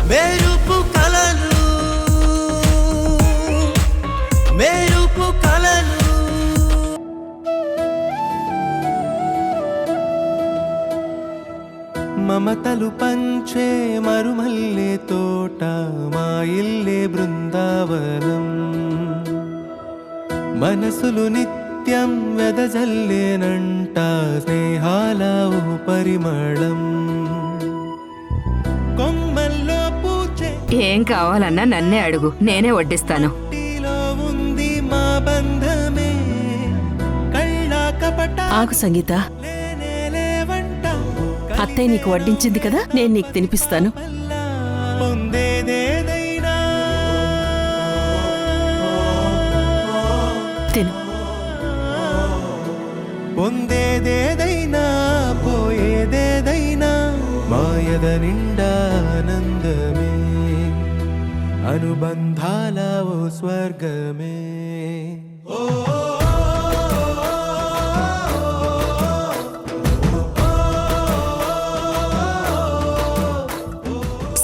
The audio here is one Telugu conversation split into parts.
మెరుపు కలలు మెరుపు కలలు మమతలు పంచే మరుమల్లే తోట మా ఇల్లే బృందావనం మనసులు నిత్యం వెదజల్లేనంట స్నేహాల పరిమళం కొమ్మల్లో పూచే ఏం కావాలన్నా నన్నే అడుగు, నేనే వడ్డిస్తాను. ఉంది మా బంధమే కళ్ళ కపట ఆగు సంగీత, అత్తయ్య నీకు వడ్డించింది కదా, నేను నీకు తినిపిస్తాను. పొందేదేదైనా తిను. పొందేదేదైనా పోయేదేదైనా మాయద నిండా ఆనందమే అనుబంధాల ఓ స్వర్గమే.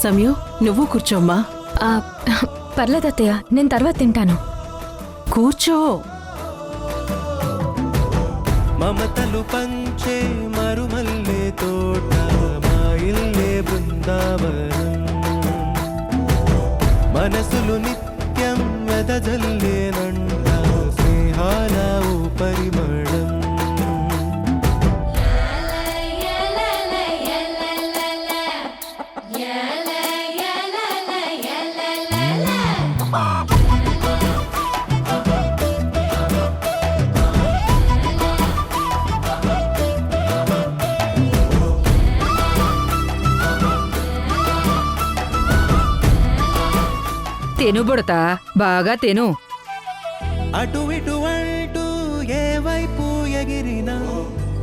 సమయు, నువ్వు కూర్చోమ్మా. పర్లేదత్తయ్య, నేను తర్వాత తింటాను. కూర్చో. మమతలు పంచే మరుమల్లే తోట మా ఇల్లే బృందావనం మనసులు నిత్యం వెదజల్లేనంట స్నేహాల ఓ పరిమళం తిను బుడతా, బాగా తిను. అటు ఇటు అంటూ ఏ వైపు ఎగిరినా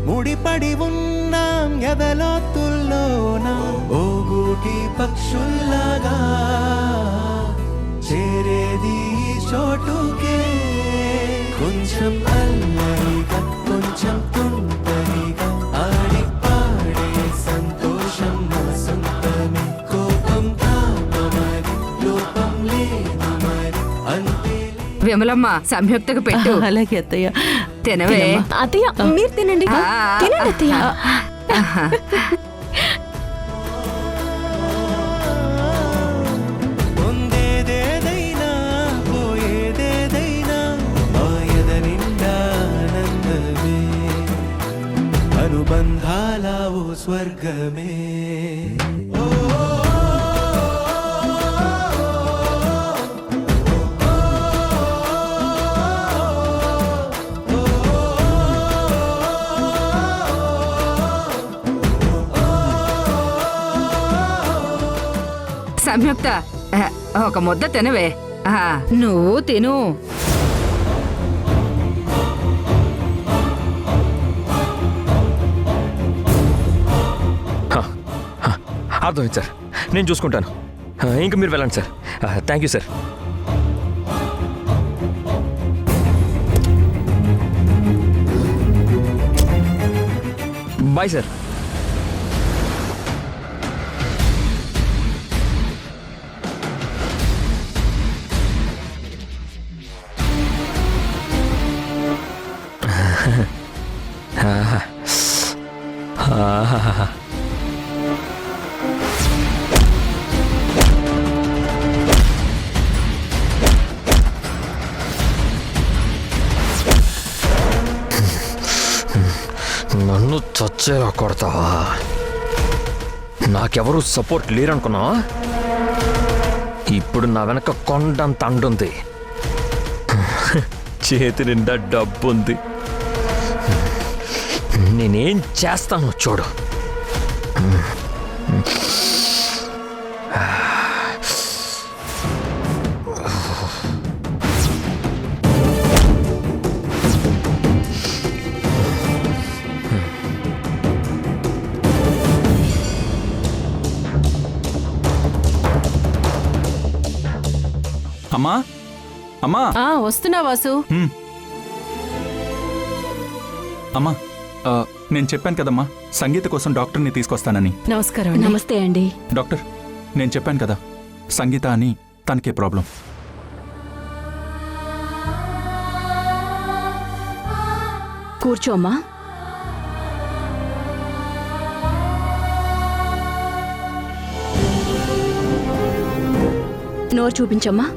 ముడిపడి ఉన్నాం ఎదలోతుల్లోన ఓ గూటి పక్షుల్లాగా చేరేది చోటుకే కొంచెం అల్లరిగా కొంచెం తుంటరిగా ఆడి పాడే సంతోషం మా సొంతమే కోపం తాపమది లోపం లేదు మరి అంతే విమలమ్మ సంయుక్తకు పెట్టు. అలాగే అత్తయ్య. తినవే. అత్తయ్య మీరు తినండి. తినండి అత్తయ్య. పొందేదేదైనా పోయేదేదైనా మాయద నిండా ఆనందమే అనుబంధాల ఓ స్వర్గమే. సంయుక్త, ఒక ముద్ద తినవే. నువ్వు తిను. అర్థమైంది సార్, నేను చూసుకుంటాను. ఇంక మీరు వెళ్ళండి sir. Thank you sir. Bye sir. నన్ను చచ్చేలా కొడతావా? నాకెవరూ సపోర్ట్ లేరనుకున్నావా? ఇప్పుడు నా వెనక కొండంత అండుంది, చేతి నిండా డబ్బుంది. నేనేం చేస్తాను చూడు. అమ్మా, అమ్మా. వస్తున్నా వాసు. అమ్మా, నేను చెప్పాను కదమ్మా సంగీత కోసం డాక్టర్ని తీసుకొస్తానని. నమస్కారం. నమస్తే అండి. డాక్టర్, నేను చెప్పాను కదా, సంగీత అని తనకే ప్రాబ్లం. కూర్చో అమ్మా. నోరు చూపించమ్మా.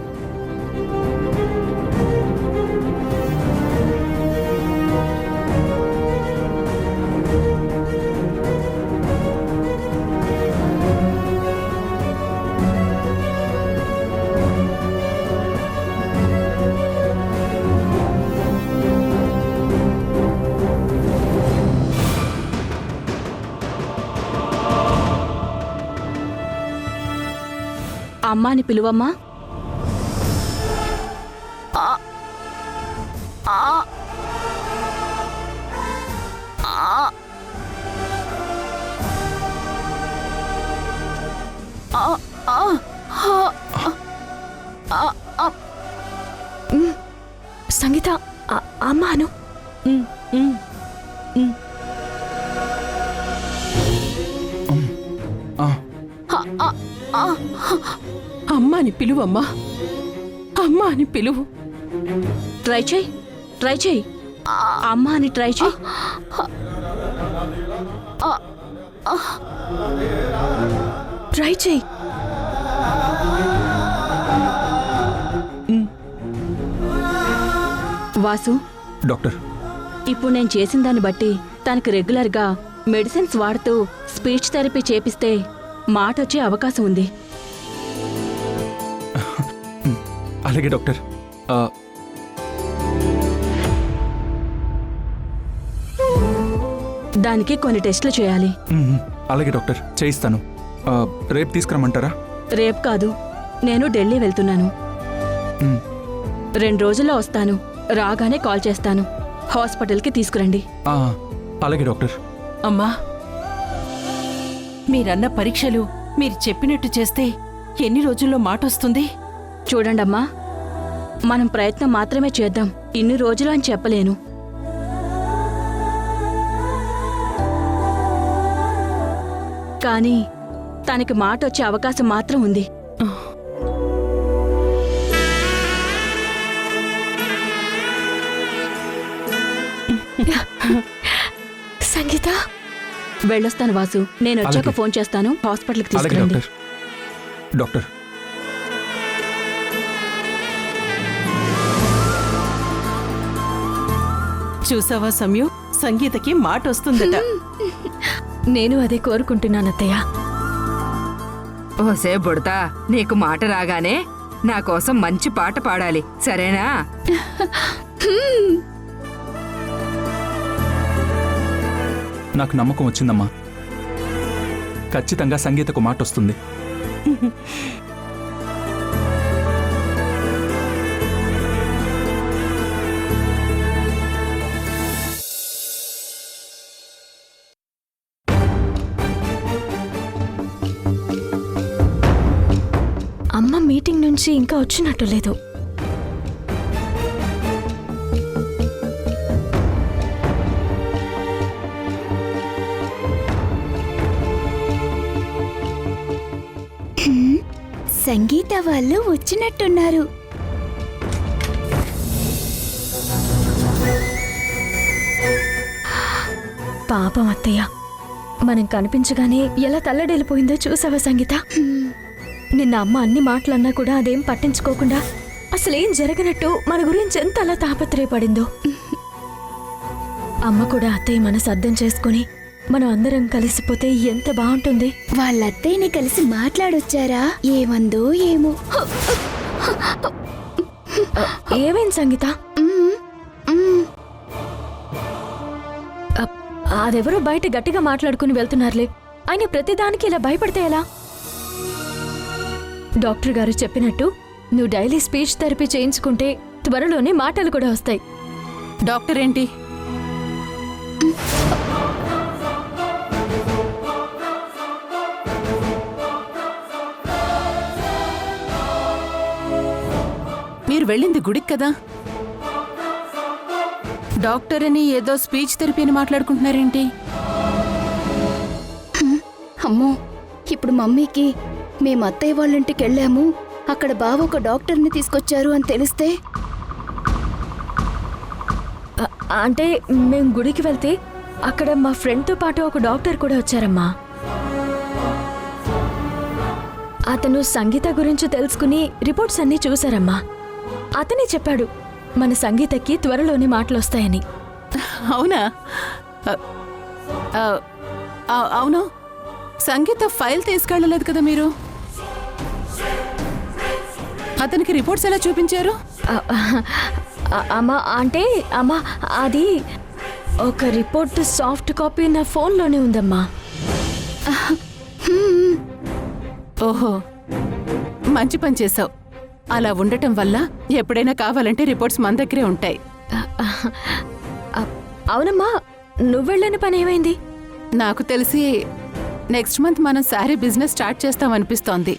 అమ్మాని పిలువమ్మా. సంగీత అమ్మాను. అమ్మాని పిలువమ్మా. అమ్మా అని పిలువు. ట్రై చేయి, ట్రై చేయి. అమ్మా అని ట్రై చేయి. ట్రై చేయి. వాసు, డాక్టర్, ఇప్పుడు నేను చేసిన దాన్ని బట్టి తనకి రెగ్యులర్గా మెడిసిన్స్ వాడుతూ స్పీచ్ థెరపీ చేపిస్తే మాట వచ్చే అవకాశం ఉంది. అలాగే డాక్టర్. దానికి కొన్ని టెస్టులు చేయాలి. అలాగే డాక్టర్, చేయిస్తాను. రేపు తీసుకురమ్మంటారా? రేపు కాదు, నేను ఢిల్లీ వెళ్తున్నాను. 2 రోజుల్లో వస్తాను. రాగానే కాల్ చేస్తాను. హాస్పిటల్కి తీసుకురండి. అలాగే డాక్టర్. అమ్మా, మీరన్న పరీక్షలు మీరు చెప్పినట్టు చేస్తే ఎన్ని రోజుల్లో మాట వస్తుంది? చూడండమ్మా, మనం ప్రయత్నం మాత్రమే చేద్దాం. ఇన్ని రోజులు అని చెప్పలేను. కానీ తనకి మాట వచ్చే అవకాశం మాత్రం ఉంది. సంగీత, వెళ్ళొస్తాను వాసు. నేను వచ్చాక అలాగే. ఫోన్ చేస్తాను. హాస్పిటల్కి అలాగే తీసుకురండి. డాక్టర్. డాక్టర్, చూసావా సమయం, సంగీతకి మాట వస్తుందట. నేను అదే కోరుకుంటున్నాను అత్తయ్య. ఓసే బుడతా, నీకు మాట రాగానే నా కోసం మంచి పాట పాడాలి, సరేనా? నాకు నమ్మకం వచ్చిందమ్మా. ఖచ్చితంగా సంగీతకు మాట వస్తుంది. అమ్మ మీటింగ్ నుంచి ఇంకా వచ్చినట్టు లేదు. సంగీత వాళ్ళు వచ్చినట్టున్నారు. పాపం అత్తయ్య, మనం కనిపించగానే ఎలా తల్లడిల్లిపోయిందో చూసావా సంగీత? నిన్న అమ్మ అన్ని మాటలన్నా కూడా అదేం పట్టించుకోకుండా అసలేం జరగనట్టు మన గురించి ఎంత అలా తాపత్రయపడిందో. అమ్మ కూడా అత్తయ్య మనసు అర్థం చేసుకుని మనం అందరం కలిసిపోతే ఎంత బాగుంటుంది. వాళ్ళ అత్తయ్యని కలిసి మాట్లాడొచ్చారా? ఏమందో ఏమో. ఏమైంది సంగీత? అదెవరో బయట గట్టిగా మాట్లాడుకుని వెళ్తున్నారులే. ఆయన ప్రతిదానికి ఇలా భయపడితే ఎలా? డాక్టర్ గారు చెప్పినట్టు నువ్వు డైలీ స్పీచ్ థెరపీ చేయించుకుంటే త్వరలోనే మాటలు కూడా వస్తాయి. డాక్టర్ ఏంటి? మీరు వెళ్ళింది గుడికి కదా? డాక్టర్ అని ఏదో స్పీచ్ థెరపీ అని మాట్లాడుకుంటున్నారేంటి? అమ్మో, ఇప్పుడు మమ్మీకి మేము అత్తయ్య వాళ్ళింటికి వెళ్ళాము, అక్కడ బావ ఒక డాక్టర్ని తీసుకొచ్చారు అని తెలిస్తే? అంటే మేము గుడికి వెళ్తే అక్కడ మా ఫ్రెండ్తో పాటు ఒక డాక్టర్ కూడా వచ్చారమ్మా. అతను సంగీత గురించి తెలుసుకుని రిపోర్ట్స్ అన్నీ చూశారమ్మా. అతనే చెప్పాడు మన సంగీతకి త్వరలోనే మాటలు వస్తాయని. అవునా? అవును, సంగీత ఫైల్ తీసుకెళ్ళలేదు కదా మీరు? అతనికి రిపోర్ట్స్ ఎలా చూపించారు? అమ్మా అంటే అమ్మా అది ఒక రిపోర్ట్ సాఫ్ట్ కాపీ నా ఫోన్లోనే ఉందమ్మా. ఓహో, మంచి పని చేసావు. అలా ఉండటం వల్ల ఎప్పుడైనా కావాలంటే రిపోర్ట్స్ మన దగ్గరే ఉంటాయి. అవునమ్మా, నువ్వెళ్ళని పని ఏమైంది? నాకు తెలిసి నెక్స్ట్ మంత్ మనం శారీ బిజినెస్ స్టార్ట్ చేస్తామనిపిస్తోంది.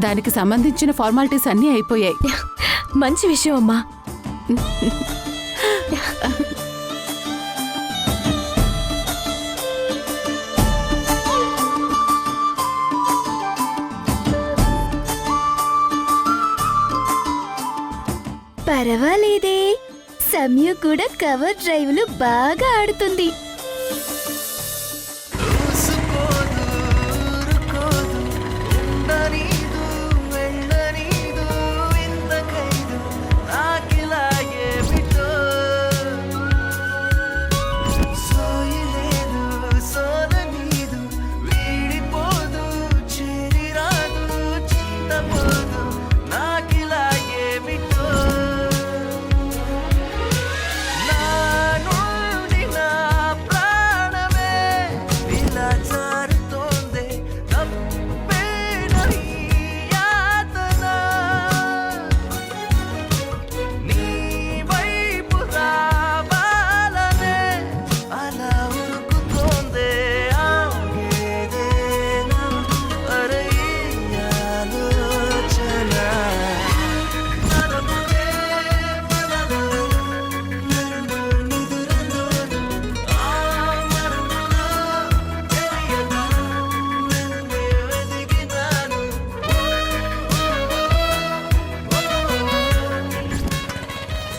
దానికి సంబంధించిన ఫార్మాలిటీస్ అన్నీ అయిపోయాయి. మంచి విషయం అమ్మా. పర్వాలేదే, సమయ కూడా కవర్ డ్రైవ్లు బాగా ఆడుతుంది.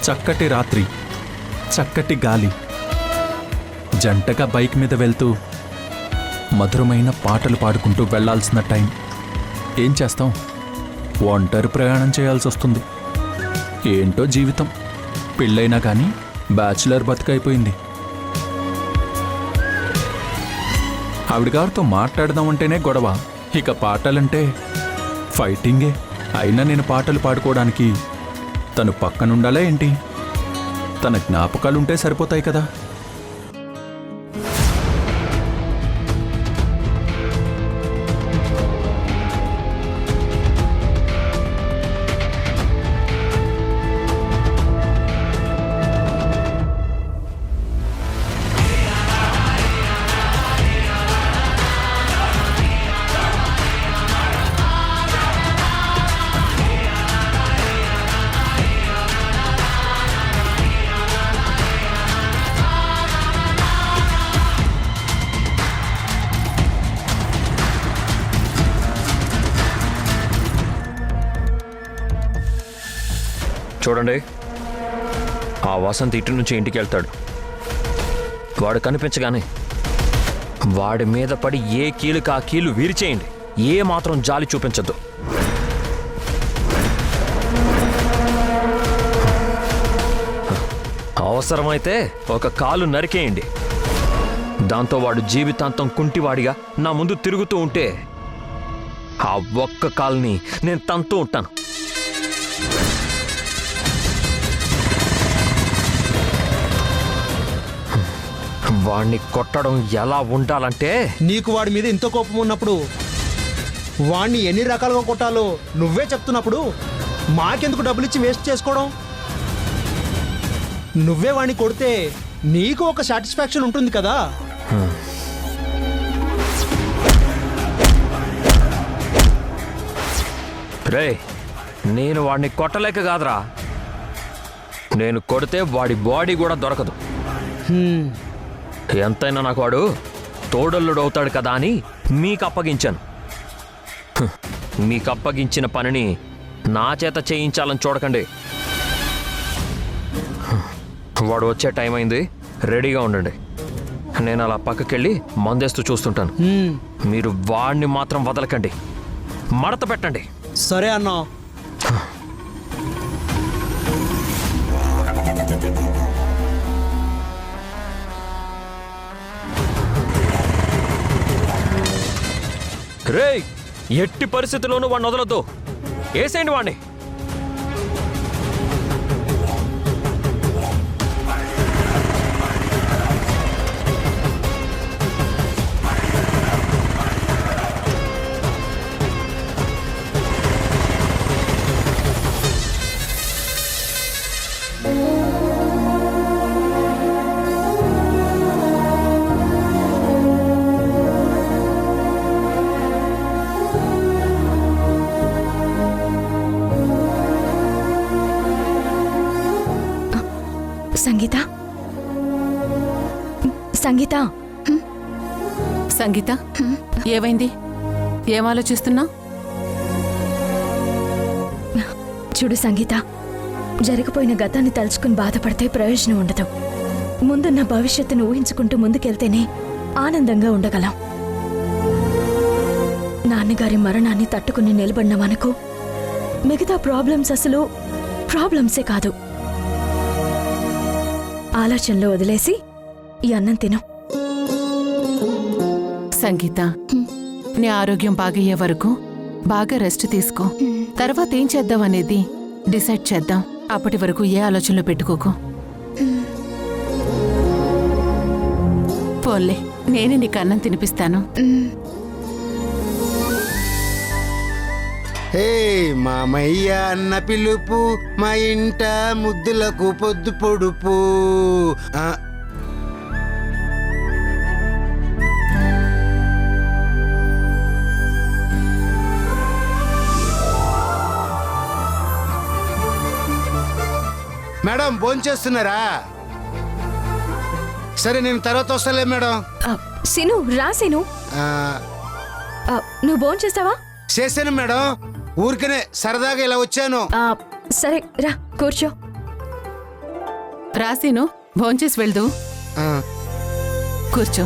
చక్కటి రాత్రి, చక్కటి గాలి, జంటగా బైక్ మీద వెళ్తూ మధురమైన పాటలు పాడుకుంటూ వెళ్లాల్సిన టైం. ఏం చేస్తాం, ఒంటరి ప్రయాణం చేయాల్సి వస్తుంది. ఏంటో జీవితం, పెళ్ళైనా కానీ బ్యాచులర్ బతుకైపోయింది. ఆవిడ గారితో మాట్లాడదామంటేనే గొడవ, ఇక పాటలంటే ఫైటింగే. అయినా నేను పాటలు పాడుకోవడానికి తను పక్కనుండాలా ఏంటి? తన జ్ఞాపకాలుంటే సరిపోతాయి కదా. చూడండి, ఆ వసంత్ ఇటు నుంచి ఇంటికి వెళ్తాడు. వాడు కనిపించగానే వాడి మీద పడి ఏ కీలుకి ఆ కీలు విరిచేయండి. ఏ మాత్రం జాలి చూపించద్దు. అవసరమైతే ఒక కాలు నరికేయండి. దాంతో వాడు జీవితాంతం కుంటివాడిగా నా ముందు తిరుగుతూ ఉంటే ఆ ఒక్క కాలుని నేను తంతూ ఉంటాను. వాణ్ణి కొట్టడం ఎలా ఉండాలంటే, నీకు వాడి మీద ఇంత కోపం ఉన్నప్పుడు వాణ్ణి ఎన్ని రకాలుగా కొట్టాలో నువ్వే చెప్తున్నప్పుడు మాకెందుకు డబ్బులిచ్చి వేస్ట్ చేసుకోవడం? నువ్వే వాణ్ణి కొడితే నీకు ఒక సాటిస్ఫాక్షన్ ఉంటుంది కదా. రే, నేను వాడిని కొట్టలేక కాదురా, నేను కొడితే వాడి బాడీ కూడా దొరకదు. ఎంతైనా నాకు వాడు తోడల్లుడు అవుతాడు కదా అని మీకు అప్పగించాను. మీకు అప్పగించిన పనిని నా చేత చేయించాలని చూడకండి. వాడు వచ్చే టైం అయింది, రెడీగా ఉండండి. నేను అలా పక్కకెళ్ళి మందేస్తూ చూస్తుంటాను. మీరు వాడిని మాత్రం వదలకండి, మడత పెట్టండి. సరే అన్నా. రేయ్, ఎట్టి పరిస్థితుల్లోనూ వాడిని వదలొద్దు. వేసేయండి వాడిని. సంగీత, సంగీత, సంగీత, ఏమైంది? ఏం ఆలోచిస్తున్నా? చూడు సంగీత, జరిగిపోయిన గతాన్ని తలుచుకుని బాధపడితే ప్రయోజనం ఉండదు. ముందున్న భవిష్యత్తును ఊహించుకుంటూ ముందుకెళ్తేనే ఆనందంగా ఉండగలం. నాన్నగారి మరణాన్ని తట్టుకుని నిలబడినామనుకో, మిగతా ప్రాబ్లమ్స్ అసలు ప్రాబ్లమ్సే కాదు. ఆలోచనలో వదిలేసి ఈ అన్నం తిను. సంగీత, నీ ఆరోగ్యం బాగయ్యే వరకు బాగా రెస్ట్ తీసుకో. తర్వాత ఏం చేద్దాం అనేది డిసైడ్ చేద్దాం. అప్పటి వరకు ఏ ఆలోచనలు పెట్టుకోకు. పోన్లే, నేనే నీకు అన్నం తినిపిస్తాను. హే మామయ్య అన్న పిలుపు, మా ఇంట ముద్దులకు పొద్దు పొడుపు. మేడం భోంచేస్తున్నారా? సరే నేను తర్వాత వస్తలే మేడం. సిను, రా సిను. నువ్వు భోంచేస్తావా? చేశాను మేడం, ఊరికనే సరదాగా ఇలా వచ్చాను. సరే రా, కూర్చో. రాసిను, భోంచేసి వెళ్దు. కూర్చో.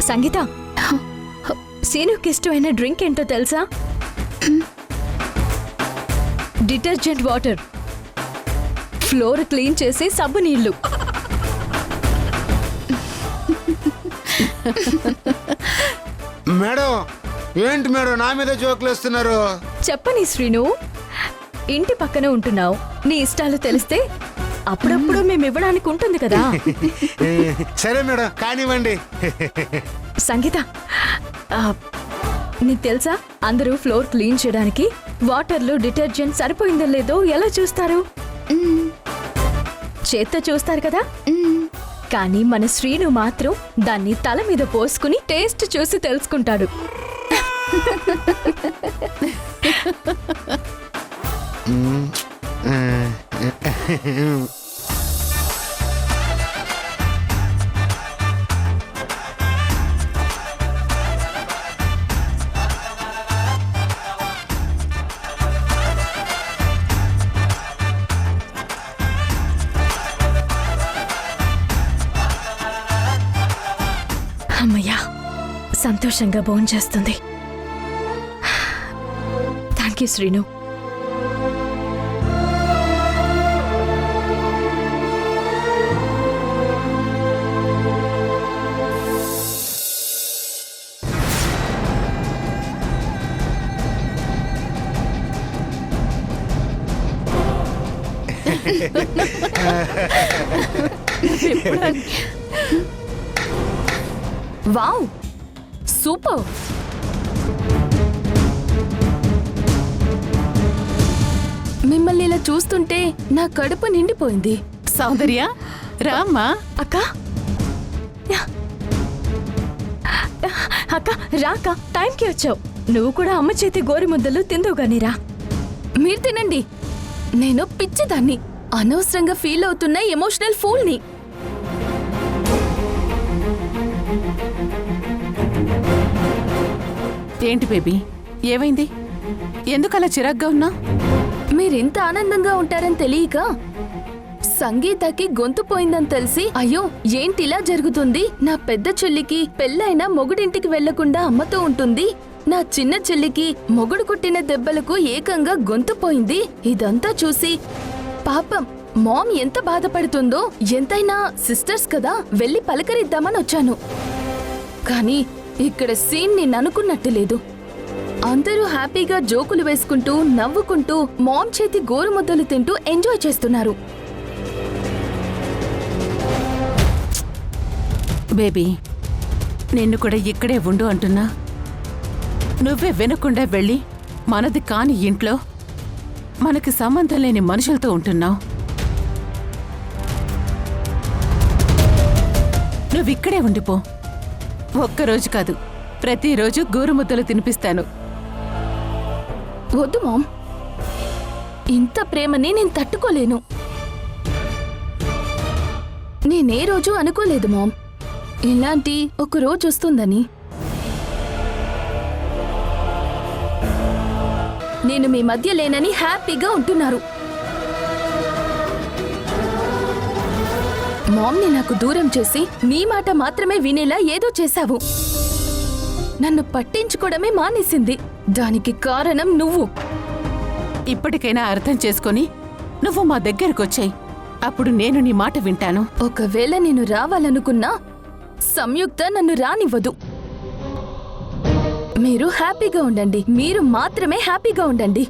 సంగీత, సీనుకి ఇష్టమైన డ్రింక్ ఏంటో తెలుసా? డిటర్జెంట్ వాటర్, ఫ్లోర్ క్లీన్ చేసి సబ్బు నీళ్లు. మేడం ఏంటి మేడం నా మీద జోకులు వేస్తున్నారు? చెప్పని శ్రీను, ఇంటి పక్కన ఉంటున్నావు, నీ ఇష్టాలు తెలిస్తే అప్పుడప్పుడు మేము ఇవ్వడానికి ఉంటుంది కదా. సరే మేడం, కానివ్వండి. సంగీత, నీకు తెలుసా, అందరూ ఫ్లోర్ క్లీన్ చేయడానికి వాటర్లో డిటర్జెంట్ సరిపోయిందో లేదో ఎలా చూస్తారు? చేత్తో చూస్తారు కదా. కానీ మన శ్రీను మాత్రం దాన్ని తల మీద పోసుకుని టేస్ట్ చూసి తెలుసుకుంటాడు. అమ్మయ్యా, సంతోషంగా భోంచేస్తుంది. Thank you Sreenu. Wow, super. మిమ్మల్ని ఇలా చూస్తుంటే నా కడుపు నిండిపోయింది. సౌందర్య రామ్మా. అక్క అక్క రాక టైంకి వచ్చావు. నువ్వు కూడా అమ్మ చేతి గోరి ముద్దలు తిందువు గానిరా. మీరు తినండి. నేను పిచ్చిదాన్ని, అనవసరంగా ఫీల్ అవుతున్న ఎమోషనల్ ఫూల్ని. ఏంటి బేబీ, ఏమైంది? ఎందుకలా చిరాగ్గా ఉన్నా? మీరింత ఆనందంగా ఉంటారని తెలియక సంగీతకి గొంతు పోయిందని తెలిసి అయ్యో ఏంటిలా జరుగుతుంది, నా పెద్ద చెల్లికి పెళ్ళైనా మొగుడింటికి వెళ్లకుండా అమ్మతో ఉంటుంది, నా చిన్న చెల్లికి మొగుడు కొట్టిన దెబ్బలకు ఏకంగా గొంతు పోయింది, ఇదంతా చూసి పాపం మామ్ ఎంత బాధపడుతుందో, ఎంతైనా సిస్టర్స్ కదా వెళ్ళి పలకరిద్దామని వచ్చాను. కానీ ఇక్కడ సీన్ నేను అనుకున్నట్టు లేదు. అందరూ హ్యాపీగా జోకులు వేసుకుంటూ నవ్వుకుంటూ మామ్ చేతి గోరుముద్దలు తింటూ ఎంజాయ్ చేస్తున్నారు. బేబీ, నిన్ను కూడా ఇక్కడే ఉండు అంటున్నా. నువ్వే వినకుండా వెళ్ళి మనది కాని ఇంట్లో మనకి సంబంధం లేని మనుషులతో ఉంటున్నావు. నువ్విక్కడే ఉండిపో. ఒక్కరోజు కాదు, ప్రతిరోజు గోరుముద్దలు తినిపిస్తాను. వద్దు మామ్, ఇంత ప్రేమని నేను తట్టుకోలేను. నేనే రోజు అనుకోలేదు మామ్ ఇలాంటి ఒక రోజు వస్తుందని. నేను మీ మధ్య లేనని హ్యాపీగా ఉంటున్నారు. మామ్ని నాకు దూరం చేసి మీ మాట మాత్రమే వినేలా ఏదో చేశావు. నన్ను పట్టించుకోవడమే మానేసింది. దానికి కారణం నువ్వు. ఇప్పటికైనా అర్థం చేసుకొని నువ్వు మా దగ్గరకొచ్చాయి. అప్పుడు నేను నీ మాట వింటాను. ఒకవేళ నేను రావాలనుకున్నా సంయుక్త నన్ను రానివ్వదు. మీరు హ్యాపీగా ఉండండి, మీరు మాత్రమే హ్యాపీగా ఉండండి.